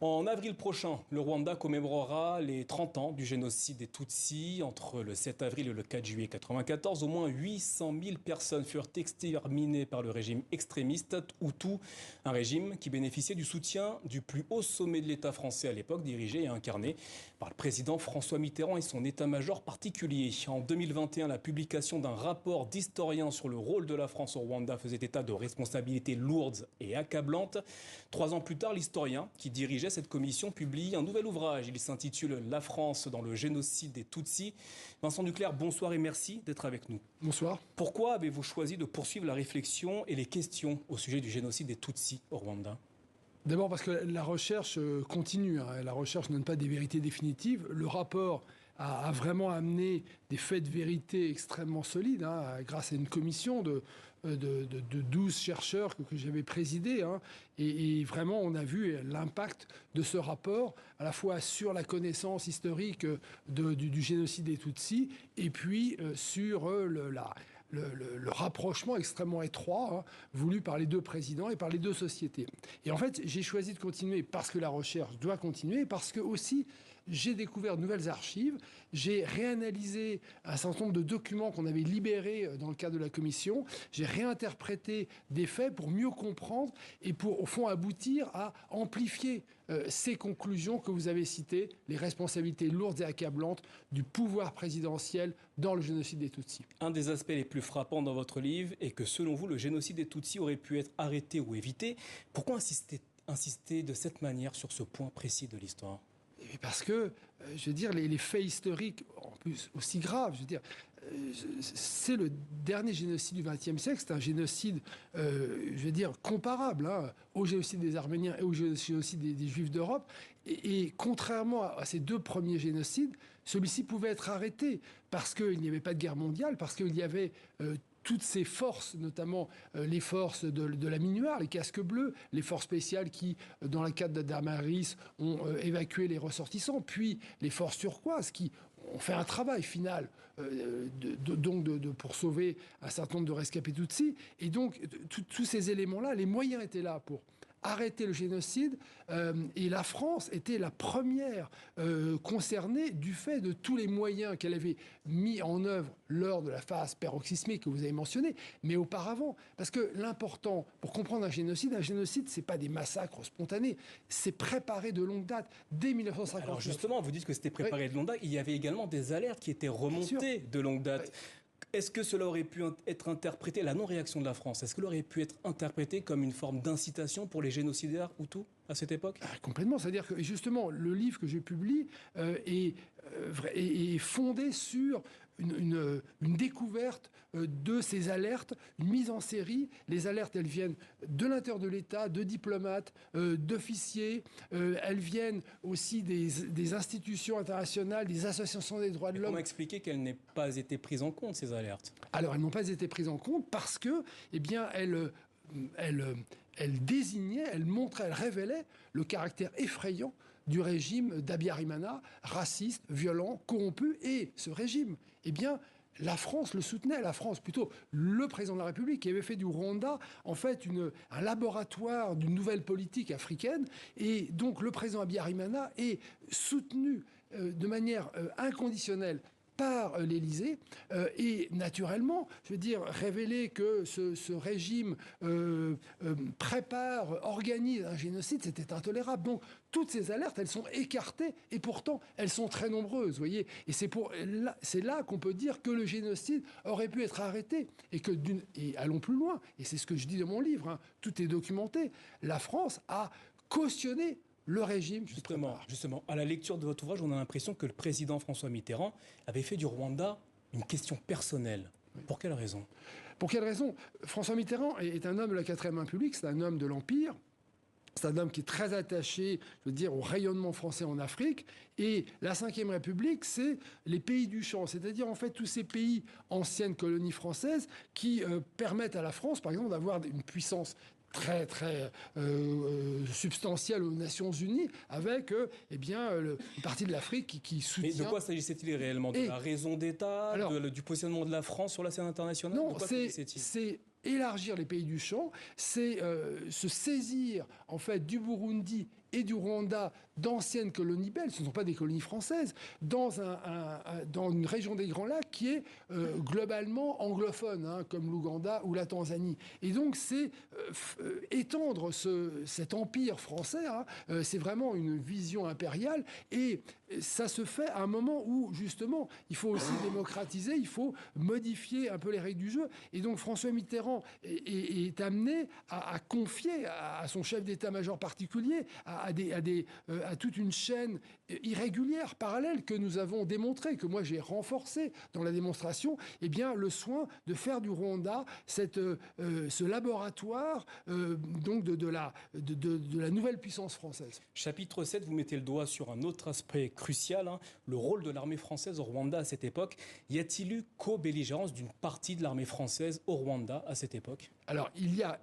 En avril prochain, le Rwanda commémorera les 30 ans du génocide des Tutsis. Entre le 7 avril et le 4 juillet 1994, au moins 800 000 personnes furent exterminées par le régime extrémiste Hutu, un régime qui bénéficiait du soutien du plus haut sommet de l'État français à l'époque, dirigé et incarné par le président François Mitterrand et son état-major particulier. En 2021, la publication d'un rapport d'historien sur le rôle de la France au Rwanda faisait état de responsabilités lourdes et accablantes. 3 ans plus tard, l'historien qui dirigeait cette commission publie un nouvel ouvrage. Il s'intitule « La France dans le génocide des Tutsis ». Vincent Duclerc, bonsoir et merci d'être avec nous. Bonsoir. Pourquoi avez-vous choisi de poursuivre la réflexion et les questions au sujet du génocide des Tutsis au Rwanda ? D'abord parce que la recherche continue. La recherche ne donne pas des vérités définitives. Le rapport a vraiment amené des faits de vérité extrêmement solides, grâce à une commission de 12 chercheurs que j'avais présidé. Et vraiment, on a vu l'impact de ce rapport, à la fois sur la connaissance historique du génocide des Tutsis, et puis sur le rapprochement extrêmement étroit voulu par les deux présidents et par les deux sociétés. Et en fait, j'ai choisi de continuer parce que la recherche doit continuer, parce que aussi j'ai découvert de nouvelles archives, j'ai réanalysé un certain nombre de documents qu'on avait libérés dans le cadre de la commission, j'ai réinterprété des faits pour mieux comprendre et pour, au fond, aboutir à amplifier ces conclusions que vous avez citées, les responsabilités lourdes et accablantes du pouvoir présidentiel dans le génocide des Tutsis. Un des aspects les plus frappants dans votre livre est que, selon vous, le génocide des Tutsis aurait pu être arrêté ou évité. Pourquoi insister de cette manière sur ce point précis de l'histoire ? Parce que, je veux dire, les faits historiques, en plus aussi graves, je veux dire, c'est le dernier génocide du XXe siècle, c'est un génocide, je veux dire, comparable au génocide des Arméniens et au génocide des Juifs d'Europe. Et contrairement à ces deux premiers génocides, celui-ci pouvait être arrêté parce qu'il n'y avait pas de guerre mondiale, parce qu'il y avait toutes ces forces, notamment les forces de la Minuar, les casques bleus, les forces spéciales qui, dans le cadre d'Amaris, ont évacué les ressortissants, puis les forces turquoises qui ont fait un travail final pour sauver un certain nombre de rescapés Tutsis. Et donc, tous ces éléments-là, les moyens étaient là pour arrêter le génocide, et la France était la première concernée du fait de tous les moyens qu'elle avait mis en œuvre lors de la phase paroxysmique que vous avez mentionnée, mais auparavant. Parce que l'important, pour comprendre un génocide, c'est pas des massacres spontanés, c'est préparé de longue date, dès 1950. Alors justement, vous dites que c'était préparé de longue date, il y avait également des alertes qui étaient remontées de longue date. Est-ce que cela aurait pu être interprété, la non-réaction de la France, est-ce qu'elle aurait pu être interprétée comme une forme d'incitation pour les génocidaires Hutus à cette époque ? Complètement. C'est-à-dire que, justement, le livre que je publie est fondé sur une découverte de ces alertes, une mise en série. Les alertes, elles viennent de l'intérieur de l'État, de diplomates, d'officiers. Elles viennent aussi des institutions internationales, des associations des droits de l'homme. Comment expliquer qu'elles n'aient pas été prises en compte, ces alertes ? Alors, elles n'ont pas été prises en compte parce que, eh bien, elle désignait, elle montrait, elle révélait le caractère effrayant du régime d'Abiyarimana, raciste, violent, corrompu. Et ce régime, eh bien, la France le soutenait, plutôt le président de la République, qui avait fait du Rwanda, en fait, un laboratoire d'une nouvelle politique africaine. Et donc, le président Abiyarimana est soutenu de manière inconditionnelle par l'Élysée, et naturellement, je veux dire, révéler que ce régime organise un génocide, c'était intolérable. Donc, toutes ces alertes, elles sont écartées, et pourtant, elles sont très nombreuses, vous voyez. Et c'est là qu'on peut dire que le génocide aurait pu être arrêté, et allons plus loin, et c'est ce que je dis dans mon livre, tout est documenté. La France a cautionné le régime. Justement, à la lecture de votre ouvrage, on a l'impression que le président François Mitterrand avait fait du Rwanda une question personnelle. Oui. Pour quelle raison ? Pour quelle raison ? François Mitterrand est un homme de la 4e République, c'est un homme de l'Empire. C'est un homme qui est très attaché, je veux dire, au rayonnement français en Afrique. Et la 5e République, c'est les pays du champ, c'est-à-dire en fait tous ces pays anciennes colonies françaises qui permettent à la France, par exemple, d'avoir une puissance très substantielle aux Nations Unies, avec une partie de l'Afrique qui soutient... Mais de quoi s'agissait-il réellement ? De la raison d'État, du positionnement de la France sur la scène internationale ? Non, c'est élargir les pays du champ, c'est se saisir en fait du Burundi et du Rwanda d'anciennes colonies belges, ce ne sont pas des colonies françaises, dans une région des Grands Lacs qui est globalement anglophone, hein, comme l'Ouganda ou la Tanzanie. Et donc c'est étendre cet empire français, hein, c'est vraiment une vision impériale, et ça se fait à un moment où justement il faut aussi démocratiser, il faut modifier un peu les règles du jeu. Et donc François Mitterrand est amené à confier à son chef d'état-major particulier, à toute une chaîne irrégulière, parallèle, que nous avons démontré, que moi j'ai renforcé dans la démonstration, eh bien, le soin de faire du Rwanda ce laboratoire donc de la nouvelle puissance française. Chapitre 7, vous mettez le doigt sur un autre aspect crucial, hein, le rôle de l'armée française au Rwanda à cette époque. Y a-t-il eu co-belligérance d'une partie de l'armée française au Rwanda à cette époque? Alors, il y a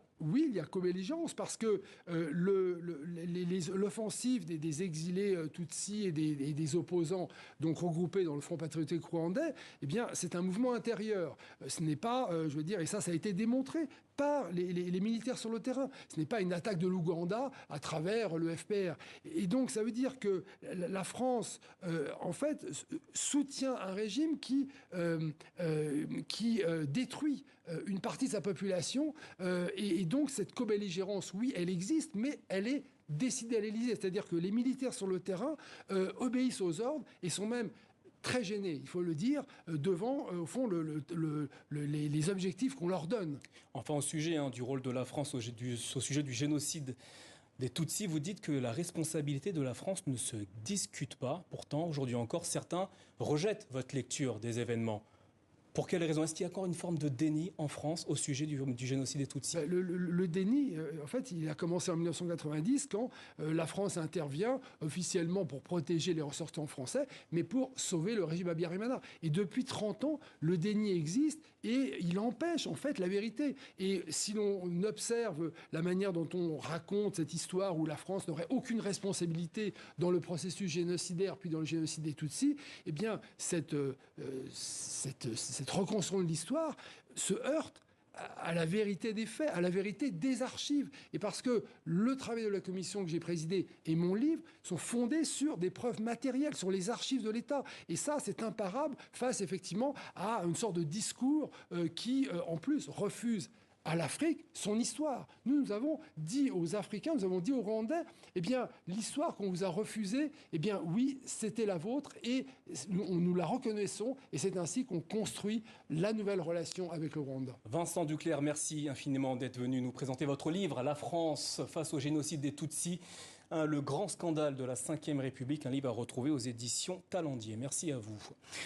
co-belligérance parce que l'offensive des exilés Tutsis et des opposants, donc regroupés dans le Front patriotique rwandais, eh bien, c'est un mouvement intérieur. Ce n'est pas, je veux dire, et ça a été démontré par les militaires sur le terrain. Ce n'est pas une attaque de l'Ouganda à travers le FPR. Et donc, ça veut dire que la France, en fait, soutient un régime qui détruit une partie de sa population. Et donc, cette co-belligérance, oui, elle existe, mais elle est décidée à l'Élysée. C'est-à-dire que les militaires sur le terrain obéissent aux ordres et sont même très gênés, il faut le dire, devant, au fond, les objectifs qu'on leur donne. Enfin, au sujet du rôle de la France, au sujet du génocide des Tutsis, vous dites que la responsabilité de la France ne se discute pas. Pourtant, aujourd'hui encore, certains rejettent votre lecture des événements. Pour quelles raisons? Est-ce qu'il y a encore une forme de déni en France au sujet du génocide des Tutsis? Le déni, en fait, il a commencé en 1990 quand la France intervient officiellement pour protéger les ressortissants français, mais pour sauver le régime Habyarimana. Et depuis 30 ans, le déni existe et il empêche en fait la vérité. Et si l'on observe la manière dont on raconte cette histoire où la France n'aurait aucune responsabilité dans le processus génocidaire puis dans le génocide des Tutsis, eh bien cette reconstruction de l'histoire se heurte à la vérité des faits, à la vérité des archives. Et parce que le travail de la commission que j'ai présidée et mon livre sont fondés sur des preuves matérielles, sur les archives de l'État. Et ça, c'est imparable face effectivement à une sorte de discours qui, en plus, refuse à l'Afrique son histoire. Nous avons dit aux Africains, nous avons dit aux Rwandais, eh bien, l'histoire qu'on vous a refusée, eh bien, oui, c'était la vôtre et nous la reconnaissons et c'est ainsi qu'on construit la nouvelle relation avec le Rwanda. Vincent Duclercq, merci infiniment d'être venu nous présenter votre livre « La France face au génocide des Tutsis ». Le grand scandale de la Ve République, un livre à retrouver aux éditions Talendier. Merci à vous.